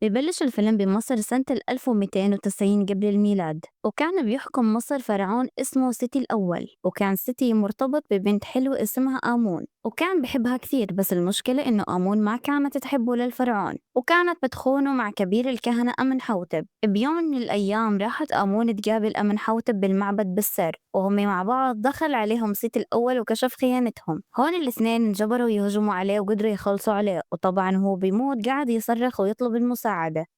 ببلش الفيلم بمصر سنة 1290 قبل الميلاد، وكان بيحكم مصر فرعون اسمه سيتي الأول. وكان سيتي مرتبط ببنت حلوة اسمها آمون، وكان بحبها كثير. بس المشكلة إنه آمون ما كانت تحبه للفرعون، وكانت بتخونه مع كبير الكهنة أمنحوتب. بيوم من الأيام راحت آمون تقابل أمنحوتب بالمعبد بالسر، وهم مع بعض دخل عليهم سيتي الأول وكشف خيانتهم. هون الاثنين انجبروا يهجموا عليه وقدروا يخلصوا عليه، وطبعا هو بيموت قاعد يصرخ ويطلب المساعدة.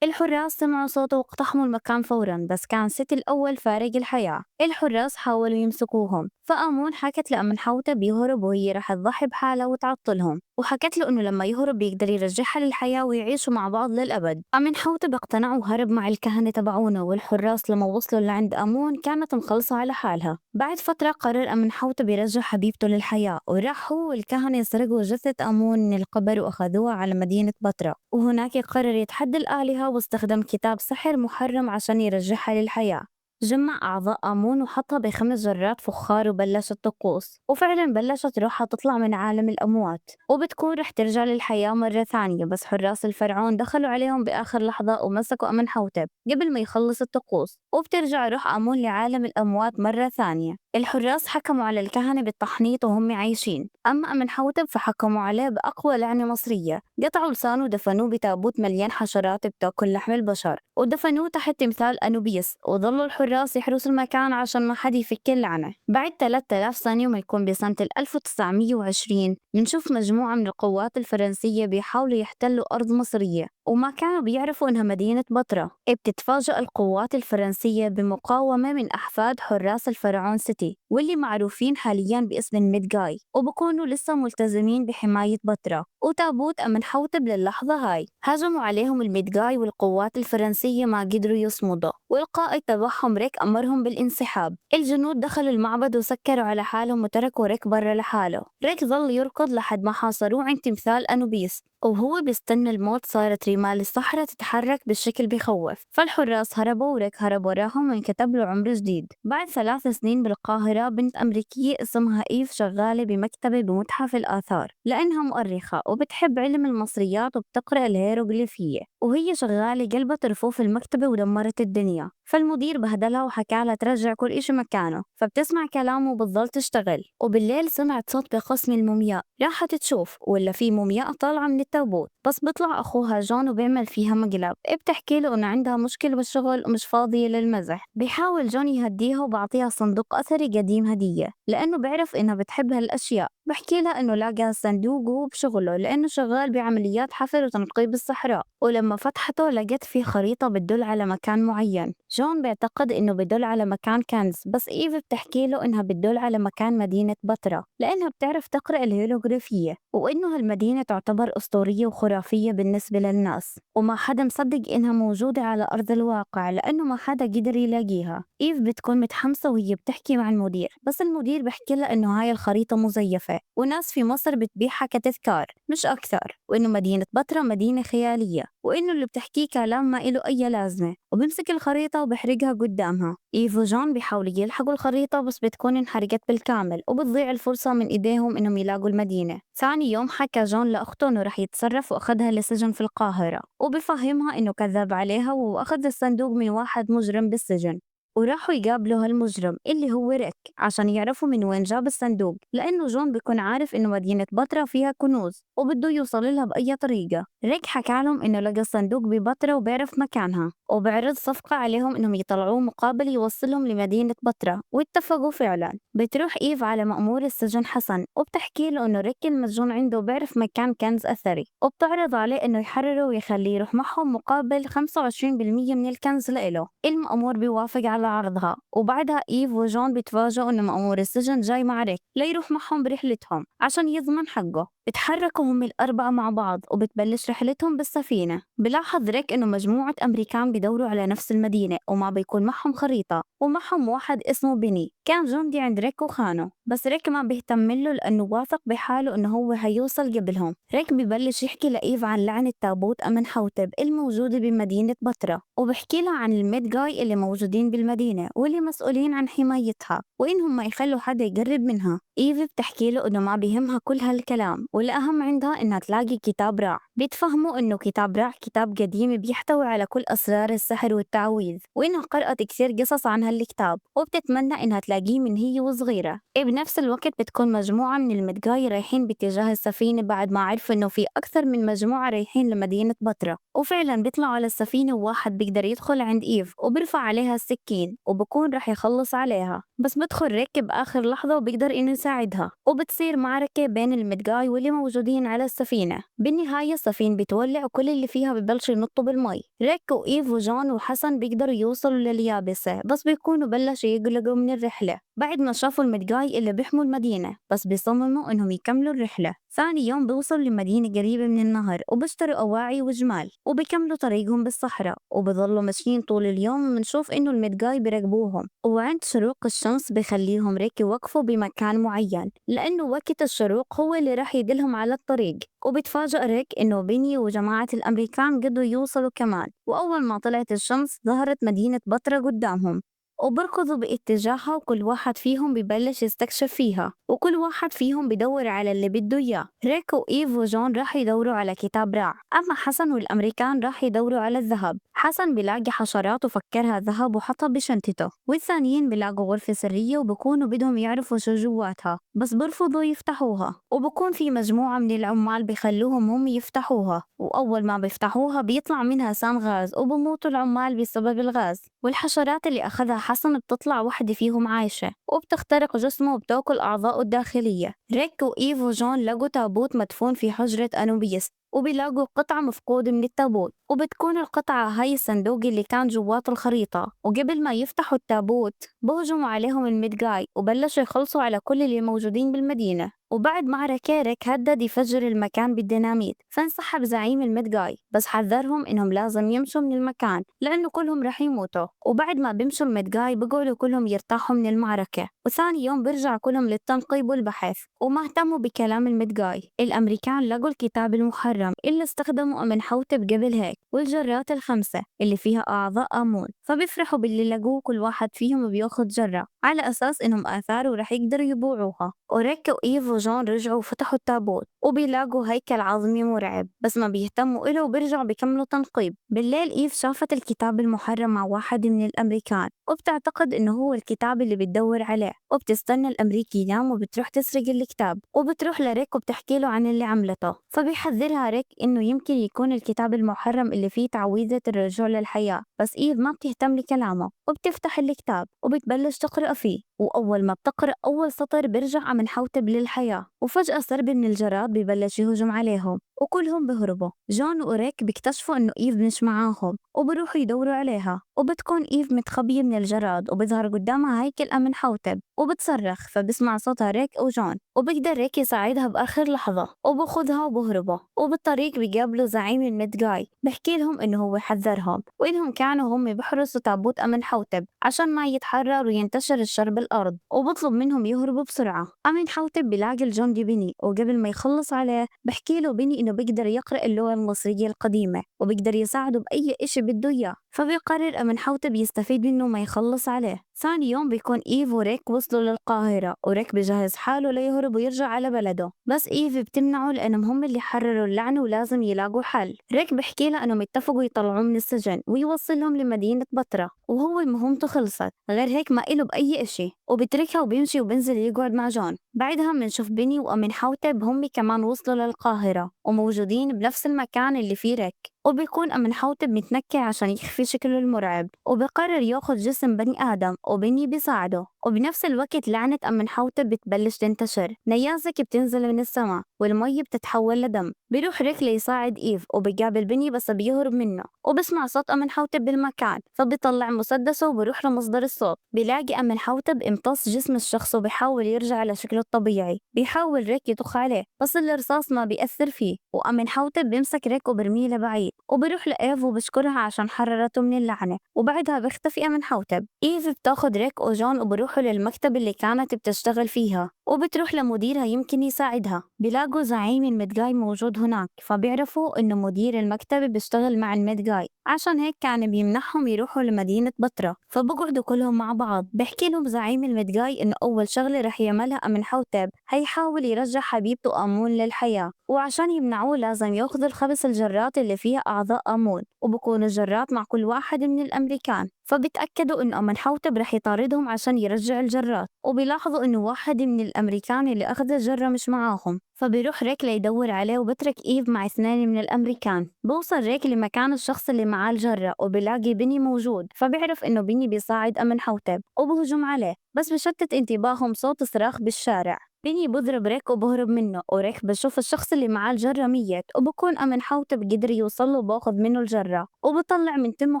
الحراس سمعوا صوته واقتحموا المكان فورا، بس كان سيتي الأول فارق الحياة. الحراس حاولوا يمسكوهم، فآمون حكت لأمنحوتب يهرب، وهي رح تضحي بحالها وتعطلهم، وحكت له إنه لما يهرب يقدر يرجعها للحياة ويعيشوا مع بعض للأبد. أمنحوتب اقتنع وهرب مع الكهنة تبعونه، والحراس لما وصلوا لعند آمون كانت مخلصة على حالها. بعد فترة قرر أمنحوتب يرجع حبيبته للحياة، وراح هو والكهنة يسرقوا جثة آمون من القبر وأخذوها على مدينة بطرة، وهناك قرر يتحدى الآلهة واستخدم كتاب سحر محرم عشان يرجعها للحياة. جمع أعضاء آمون وحطها ب5 جرات فخار وبلشت تقوس، وفعلا بلشت روحها تطلع من عالم الأموات، وبتكون رح ترجع للحياة مرة ثانية. بس حراس الفرعون دخلوا عليهم بآخر لحظة ومسكوا أمنحوتب قبل ما يخلص الطقوس، وبترجع روح آمون لعالم الأموات مرة ثانية. الحراس حكموا على الكهنة بالتحنيط وهم عايشين، أما أمنحوتب فحكموا عليه بأقوى لعنة مصرية، قطعوا لسانه ودفنوه بتابوت مليان حشرات بتاكل لحم البشر، ودفنوه تحت تمثال أنوبيس. وظلوا الحراس يحرسوا المكان عشان ما حد يفك اللعنة. بعد 3000 سنة، وما يكون بسنة 1920، بنشوف مجموعة من القوات الفرنسية بيحاولوا يحتلوا أرض مصرية، وما كانوا بيعرفوا إنها مدينة بطرة. بتتفاجأ القوات الفرنسية بمقاومة من أحفاد حراس الفرعون سيتي، واللي معروفين حاليا باسم الميدغاي، وبكونوا لسه ملتزمين بحماية بطرة وتابوت أمنحوتب. للحظة هاي هجموا عليهم الميدغاي، والقوات الفرنسية ما قدروا يصمدوا، والقائد تبعهم ريك أمرهم بالانسحاب. الجنود دخلوا المعبد وسكروا على حالهم وتركوا ريك برا لحاله. ريك ظل يركض لحد ما حاصروه عند تمثال أنوبيس، وهو بيستنى الموت صارت رمال الصحراء تتحرك بالشكل بخوف. فالحراس هربوا، وريك هرب وراهم وانكتب له عمر جديد. بعد 3 سنين بالقاهرة، بنت أمريكية اسمها إيف شغالة بمكتبة بمتحف الآثار، لأنها مؤرخة وبتحب علم المصريات وبتقرأ الهيروغليفية. وهي شغالة قلبت رفوف المكتبة ودمرت الدنيا. فالمدير بهدلها وحكى لها ترجع كل إشي مكانه، فبتسمع كلامه وبتضل تشتغل. وبالليل سمعت صوت بقسم المومياء، راحت تشوف ولا في مومياء طالعة من التابوت. بس بيطلع أخوها جون وبيعمل فيها مقلب. بتحكي له إنه عندها مشكلة بالشغل ومش فاضية للمزح. بيحاول جون يهديها وبعطيها صندوق أثري قديم هدية، لأنه بيعرف إنها بتحب هالأشياء. بحكي لها إنه لاقى الصندوق وهو بشغله، لأنه شغال بعمليات حفر وتنقيب الصحراء، ولما فتحته لقيت فيه خريطة بتدل على مكان معين. جون بيعتقد إنه بدل على مكان كنز، بس إيف بتحكي له إنها بتدل على مكان مدينة بطرة، لأنها بتعرف تقرأ الهيروغليفية، وإنه هالمدينة تعتبر أسطورية وخرافية بالنسبة للناس، وما حدا مصدق إنها موجودة على أرض الواقع لأنه ما حدا قدر يلاقيها. إيف بتكون متحمسة وهي بتحكي مع المدير، بس المدير بحكي لها إنه هاي الخريطة مزيفة وناس في مصر بتبيعها كتذكار مش أكثر، وإنه مدينة بطرة مدينة خيالية، وإنه اللي بتحكيه كلام ما إله أي لازمة. وبمسك الخريطة وبحرقها قدامها. إيف وجون بيحاولوا يلحقوا الخريطة، بس بتكون انحرقت بالكامل، وبتضيع الفرصة من إيديهم إنهم يلاقوا المدينة. ثاني يوم حكى جون لأخته إنه رح يتصرف وأخذها لسجن في القاهرة، وبفهمها إنه كذب عليها وأخذ الصندوق من واحد مجرم بالسجن. وراحوا يقابلوا هالمجرم اللي هو ريك عشان يعرفوا من وين جاب الصندوق، لأنه جون بيكون عارف إنه مدينة بطرة فيها كنوز وبده يوصل لها بأي طريقة. ريك حكى لهم إنه لقى الصندوق ببطرة وبيعرف مكانها، وبعرض صفقة عليهم إنهم يطلعوه مقابل يوصلهم لمدينة بطرة، واتفقوا فعلا. بتروح إيف على مأمور السجن حسن وبتحكي له إنه ريك المسجون عنده بيعرف مكان كنز أثري، وبتعرض عليه إنه يحرره ويخليه يروح معهم مقابل 25% من الكنز لإله. المأمور بيوافق على عرضها، وبعدها إيف وجون بيتفاجئوا إنه مأمور السجن جاي مع ريك ليروح معهم برحلتهم عشان يضمن حقه. بتحركوا هم الأربعة مع بعض وبتبلش رحلتهم بالسفينة. بلاحظ ريك إنه مجموعة أمريكان بيدوروا على نفس المدينة وما بيكون معهم خريطة، ومعهم واحد اسمه بيني كان جندي عند ريك وخانه. بس ريك ما بيهتم له لأنه واثق بحاله إنه هو هيوصل قبلهم. ريك ببلش يحكي لإيف عن لعنة تابوت أمنحوتب الموجودة بمدينة بطرة، وبحكي لها عن الميدغاي اللي موجودين بالمدينة واللي مسؤولين عن حمايتها، وإنهم ما يخلوا حدا يقرب منها. إيف بتحكي له إنه ما بيهمها كل هالكلام، والأهم عندها إنها تلاقي كتاب رع. بيتفهموا إنه كتاب رع كتاب قديم بيحتوي على كل أسرار السحر والتعويذ، وإنها قرأت كتير قصص عن هالكتاب وبتتمنى إنها تلاقيه من هي وصغيرة. بنفس الوقت بتكون مجموعة من المدقاي رايحين باتجاه السفينة بعد ما عرفوا إنه في أكثر من مجموعة رايحين لمدينة بطرة، وفعلا بيطلعوا على السفينة وواحد بيقدر يدخل عند إيف وبرفع عليها السكين وبكون رح يخلص عليها، بس بدخل ريك بآخر لحظة وبيقدر إنه يساعدها، وبتصير معركة بين المدقاي واللي موجودين على السفينة. بالنهاية السفينة بتولع وكل اللي فيها ببلشوا ينطوا بالمي. ريك وإيف وجون وحسن بيقدروا يوصلوا لليابسة، بس بيكونوا بلشوا يقلقوا من الرحلة بعد ما شافوا المدقاي اللي بيحموا المدينة، بس بيصمموا إنهم يكملوا الرحلة. ثاني يوم بيوصلوا لمدينة قريبة من النهر وبيشتروا أواعي وجمال وبيكملوا طريقهم بالصحراء وبيضلوا ماشيين طول اليوم. وبنشوف إنه المدقاي بيراقبوهم، وعند شروق الشمس بيخليهم ريك يوقفوا بمكان معين لأنه وقت الشروق هو اللي راح يدلهم على الطريق. وبتفاجأ ريك إنه بيني وجماعة الأمريكان قدروا يوصلوا كمان، وأول ما طلعت الشمس ظهرت مدينة بطرة قدامهم وبركضوا باتجاهها، وكل واحد فيهم ببلش يستكشف فيها وكل واحد فيهم بدور على اللي بده إياه. ريك وإيف وجون راح يدوروا على كتاب رع، أما حسن والأمريكان راح يدوروا على الذهب. حسن بيلاقي حشرات وفكرها ذهب وحطها بشنطته، والثانيين بيلاقوا غرفة سرية وبكونوا بدهم يعرفوا شو جواتها بس برفضوا يفتحوها، وبكون في مجموعة من العمال بيخلوهم هم يفتحوها، وأول ما بيفتحوها بيطلع منها سام غاز وبموتوا العمال بسبب الغاز. والحشرات اللي أخذها حسن بتطلع وحدة فيهم عايشة وبتخترق جسمه وبتاكل أعضائه الداخلية. ريك وإيف وجون لقوا تابوت مدفون في حجرة أنوبيس وبيلاقوا قطعة مفقودة من التابوت، وبتكون القطعة هاي الصندوق اللي كان جوات الخريطة. وقبل ما يفتحوا التابوت بهجموا عليهم المدقاي وبلشوا يخلصوا على كل اللي موجودين بالمدينة. وبعد معركة ريك هدد يفجر المكان بالديناميت، فانسحب زعيم المدقاي بس حذرهم إنهم لازم يمشوا من المكان لأنه كلهم رح يموتوا. وبعد ما بيمشوا المدقاي بيقعدوا كلهم يرتاحوا من المعركة، وثاني يوم بيرجع كلهم للتنقيب والبحث وما اهتموا بكلام المدقاي. الأمريكان لقوا الكتاب المحرم اللي استخدموا أمنحوتب قبل هيك والجرات الخمسة اللي فيها أعضاء آمون، فبيفرحوا باللي لقوه. كل واحد فيهم بياخد جرة على أساس إنهم آثار ورح يقدروا يبيعوها. وريك وإيف وجون رجعوا وفتحوا التابوت وبيلاقوا هيكل عظمي مرعب بس ما بيهتموا إله وبيرجعوا بيكملوا تنقيب. بالليل إيف شافت الكتاب المحرم مع واحد من الأمريكان وبتعتقد إنه هو الكتاب اللي بتدور عليه، وبتستنى الأمريكي ينام وبتروح تسرق الكتاب وبتروح لريك وبتحكي له عن اللي عملته. فبيحذرها ريك إنه يمكن يكون الكتاب المحرم اللي فيه تعويذة الرجوع للحياة، بس إيف ما بتهتم لكلامه وبتفتح الكتاب وبتبلش تقرأ فيه. وأول ما بتقرأ أول سطر بيرجع أمنحوتب للحياة، وفجأة سرب من الجراد ببلش يهجم عليهم وكلهم بهربوا. جون وريك بيكتشفوا إنه إيف مش معاهم وبروحوا يدوروا عليها، وبتكون إيف متخبية من الجراد وبظهر قدامها هيكل أمنحوتب وبتصرخ، فبسمع صوتها ريك وجون وبقدر ريك يساعدها بآخر لحظة وباخدها وبهربوا. وبالطريق بيقابلوا زعيم المدقاي بحكي لهم إنه هو حذرهم وإنهم كانوا هم بحرسوا تابوت أمنحوتب عشان ما يتحرر وينتشر الشر بالأرض، وبطلب منهم يهربوا بسرعة. أمنحوتب بيلاقي الجندي بني وقبل ما يخلص عليه بحكي له بني إنه بيقدر يقرأ اللغة المصرية القديمة وبيقدر يساعده بأي إشي بده إياه، فبيقرر أمنحوتب يستفيد منه ما يخلص عليه. ثاني يوم بيكون إيف وريك وصلوا للقاهرة وريك بجهز حاله ليهرب ويرجع على بلده، بس إيف بتمنعه لأنهم هم اللي حرروا اللعنة ولازم يلاقوا حل. ريك بحكي لها أنهم اتفقوا يطلعوه من السجن ويوصلهم لمدينة بطرة وهو مهمته خلصت، غير هيك ما إله بأي إشي، وبتركها وبيمشي وبنزل يقعد مع جون. بعدها بنشوف بني وأمنحوتب هم كمان وصلوا للقاهرة وموجودين بنفس المكان اللي فيه ريك، وبيكون أمنحوتب متنكر عشان يخفي شكله المرعب وبقرر ياخد جسم بني آدم وبني بيساعده. وبنفس الوقت لعنة أمنحوتب بتبلش تنتشر، نيازك بتنزل من السماء والمي بتتحول لدم. بيروح ريك ليساعد إيف وبيقابل بني بس بيهرب منه وبسمع صوت أمنحوتب بالمكان، فبيطلع مسدسه وبيروح لمصدر الصوت. بيلاقي أمنحوتب امتص جسم الشخص وبيحاول يرجع لشكله الطبيعي. بيحاول ريك يطخ عليه بس الرصاص ما بيأثر فيه، وأمنحوتب بيمسك ريك وبرميه لبعيد وبيروح لإيف وبشكرها عشان حررته من اللعنة، وبعدها بيختفي أمنحوتب. إيف بتاخد ريك وجون وبروحوا للمكتب اللي كانت بتشتغل فيها وبتروح لمديرها يمكن يساعدها. بيلاقوا زعيم الميد جاي موجود هناك، فبيعرفوا إنه مدير المكتب بيشتغل مع الميد جاي، عشان هيك كان بيمنحهم يروحوا لمدينة بطرة. فبقعدوا كلهم مع بعض، بحكي لهم زعيم الميد جاي إنه أول شغلة رح يعملها أمنحوتب هيحاول يرجع حبيبته آمون للحياة، وعشان يمنعوه لازم ياخذوا الخبز الجرات اللي فيها أعضاء آمون، وبكون الجرات مع كل واحد من الأمريكان. فبتأكدوا إنه أمنحوتب رح يطاردهم عشان يرجع الجرات، وبيلاحظوا إنه واحد من الأمريكان اللي أخذ الجرة مش معاهم. فبيروح ريك ليدور عليه، وبترك إيف مع اثنين من الأمريكان. بوصل ريك لمكان الشخص اللي معاه الجرة، وبيلاقي بني موجود، فبيعرف إنه بني بيساعد أمنحوتب وبهجم عليه، بس بشتت انتباههم صوت صراخ بالشارع. بني بضرب ريك وبهرب منه، وريك بشوف الشخص اللي معاه الجرة ميت، وبكون أمنحوتب قدر يوصله وباخذ منه الجرة، وبطلع من تمه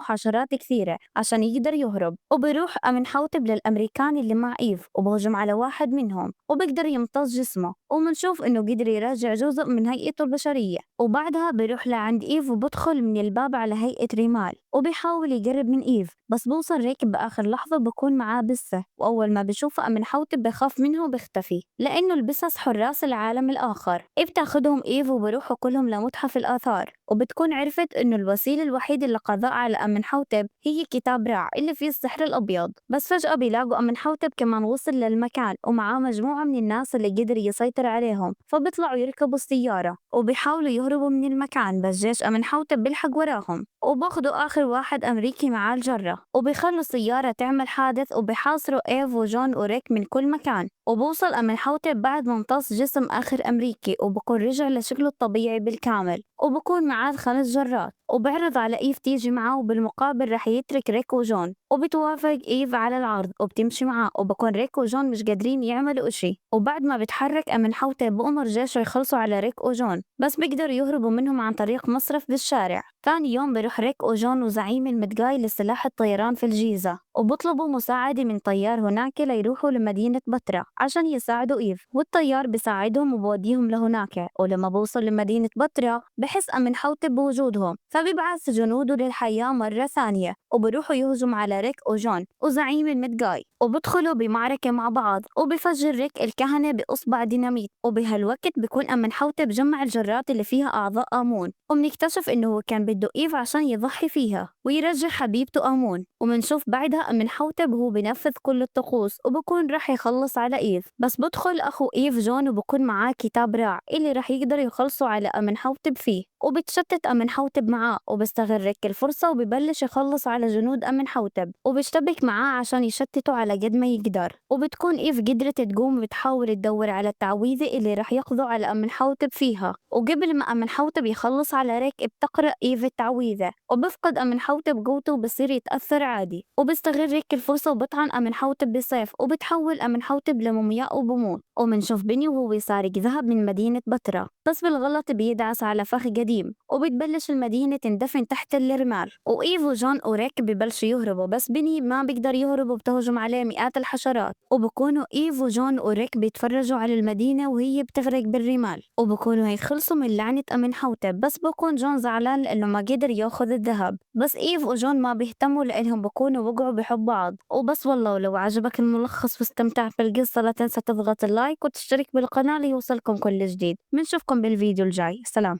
حشرات كثيرة عشان يقدر يهرب. وبروح أمنحوتب للأمريكان اللي مع إيف، وبهجم على واحد منهم وبقدر يمتص جسمه، ومنشوف إنه قدر يراجع جزء من هيئته البشرية. وبعدها بروح لعند إيف، وبدخل من الباب على هيئة ريمال، وبيحاول يقرب من إيف، بس بوصل ريك بآخر لحظة بكون معاه بسة، وأول ما بشوفه أمنحوتب بخاف منه وبيختفي، لأنه البسس حراس العالم الآخر. بتاخدهم إيف وبروحوا كلهم لمتحف الآثار، وبتكون عرفت إنه الوسيلة الوحيدة للقضاء على أمنحوتب هي كتاب رع اللي فيه السحر الأبيض. بس فجأة بيلاقوا أمنحوتب كمان وصل للمكان، ومعاه مجموعة من الناس اللي قدر يسيطر عليهم، فبيطلعوا يركبوا السيارة وبيحاولوا يهربوا من المكان، بس جيش أمنحوتب بيلحق وراهم، وباخدوا آخر واحد أمريكي معاه الجرة، وبيخلوا السيارة تعمل حادث، وبيحاصروا إيف وجون وريك من كل مكان. وبوصل أمنحوتب بعد ما امتص جسم آخر أمريكي، وبكون رجع لشكله الطبيعي بالكامل، وبكون معاه 5 جرات، وبعرض على إيف تيجي معه، وبالمقابل رح يترك ريك وجون. وبتوافق إيف على العرض وبتمشي معه، وبكون ريك وجون مش قادرين يعملوا إشي. وبعد ما بتحرك أمنحوتب بأمر جيشه يخلصوا على ريك وجون، بس بيقدروا يهربوا منهم عن طريق مصرف بالشارع. ثاني يوم بروح ريك وجون وزعيم المدقاي لسلاح الطيران في الجيزة، وبطلبوا مساعدة من طيار هناك ليروحوا لمدينة بتراء عشان يساعدوا إيف، والطيار بيساعدهم وبوديهم لهناك. ولما بوصل لمدينة بتراء بحس أمنحوتب بوجودهم، فبيبعث جنوده للحياة مرة ثانية، وبروحوا يهجم على ريك وجون وزعيم المدقاي، وبدخلوا بمعركة مع بعض، وبفجر ريك الكهنة بإصبع ديناميت. وبهالوقت بيكون أمنحوتب جمع الجرات اللي فيها أعضاء آمون، وبنكتشف إنه هو كان بده إيف عشان يضحي فيها ويرجع حبيبته آمون. ومنشوف بعدها أمنحوتب هو بنفذ كل الطقوس، وبكون رح يخلص على إيف، بس بدخل أخو إيف جون، وبكون معاه كتاب راع اللي رح يقدر يخلصوا على أمنحوتب فيه، وبتشتت أمنحوتب معاه، وبستغل ريك الفرصة وببلش يخلص على جنود أمنحوتب، وبيشتبك معاه عشان يشتتوا على قد ما يقدر. وبتكون إيف قدرت تقوم وبتحاول تدور على التعويذة اللي رح يقضوا على أمنحوتب فيها. وقبل ما أمنحوتب يخلص على ريك بتقرأ إيف التعويذة، وبفقد أمنحوتب قوته وبصير يتأثر عادي، وبستغل ريك الفرصة وبطعن أمنحوتب بسيف، وبتحول أمنحوتب لمومياء وبموت. ومنشوف بني وهو سارق ذهب من مدينة بتراء، بس بالغلط بيدعس على فخ قديم، وبتبلش المدينة تندفن تحت الرمال. وإيف وجون وريك ببلشوا يهربوا، بس بني ما بيقدر يهرب وبتهجم عليه مئات الحشرات، وبكونوا إيف وجون وريك بيتفرجوا على المدينة وهي بتغرق بالرمال، وبكونوا هيك خلصوا من لعنة أمنحوتب. بس بكون جون زعلان لأنه ما قدر ياخذ الذهب، بس إيف وجون ما بيهتموا لأنهم بكونوا وقعوا بحب بعض. وبس والله، ولو عجبك الملخص واستمتعت بالقصة لا تنسى تضغط اللايك وتشترك بالقناة ليوصلكم كل جديد. بنشوفكم بالفيديو الجاي. سلام.